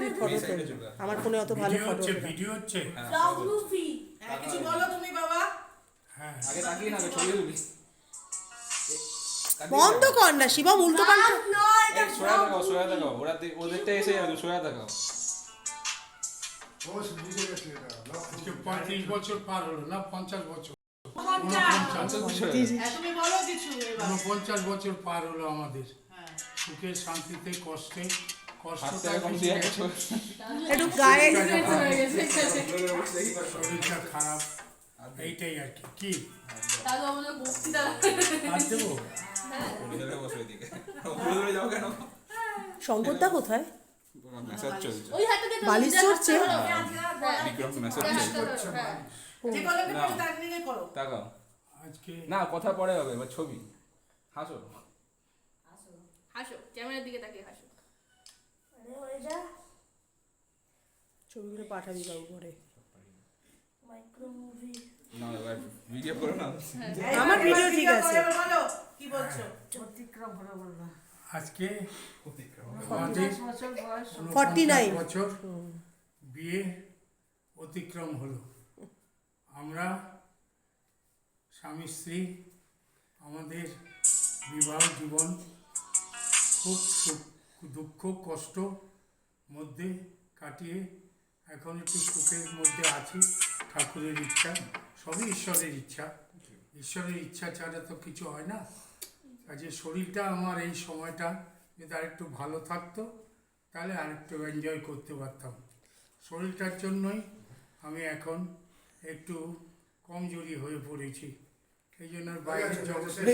তুই ফটো তোল, আমার ফোনে অত ভালো ফটো ওঠে না। ভিডিও হচ্ছে কিছু বলো তুমি বাবা। হ্যাঁ আগে তাকিয়ে না ছবি তুলি বন্ধ কর না শিবম, উল্টো পাল্টা। সোয়া দেখাও ওরা ওদেরটা এসে যাবে, সোয়া দেখাও। আজকে 35 বছর পার হলো না, 50 বছর, 50 বছর তুমি বলো কিছু এবার। 50 বছর পার হলো আমাদের, হ্যাঁ। সুখে শান্তিতে কষ্টে, হাত থেকে কম দিয়ে গেছো। একটু গায়ে শরীরটা খারাপ, এইটাই আর কি। কি দাদু আমাদের বক্তৃতা আর দেবো? বসে এদিকে ঘুরে যাও কেন? শঙ্করদা কোথায়? মেসেজ চলছে, ওই হাতে দিয়ে বালিশ চড়ছে? বিক্রম মেসেজ চলছে। যে করো তুমি তার দিকে করো। তাকাও আজকে না, কথা পরে হবে, এবার ছবি হাসো। হাসো, ক্যামেরার দিকে তাকিয়ে হাসো। ছবিগুলো পাঠাবি বাবু পরে। না এবার ভিডিও করো না। আমার ভিডিও ঠিক আছে। বলো কি বলছো? আজকে আমাদের 49 বছর বিয়ে অতিক্রম হলো। আমরা স্বামী স্ত্রী, আমাদের বিবাহ জীবন খুব সুখ দুঃখ কষ্ট মধ্যে কাটিয়ে এখন একটু সুখের মধ্যে আছি। ঠাকুরের ইচ্ছা, সবই ঈশ্বরের ইচ্ছা। ঈশ্বরের ইচ্ছা ছাড়া তো কিছু হয় না। কাজে শরীরটা আমার এই সময়টা যদি আরেকটু ভালো থাকতো তাহলে আরেকটু এনজয় করতে পারতাম। শরীরটার জন্যই আমি এখন একটু কমজোরি হয়ে পড়েছি, এই জন্য বাইরের জগতের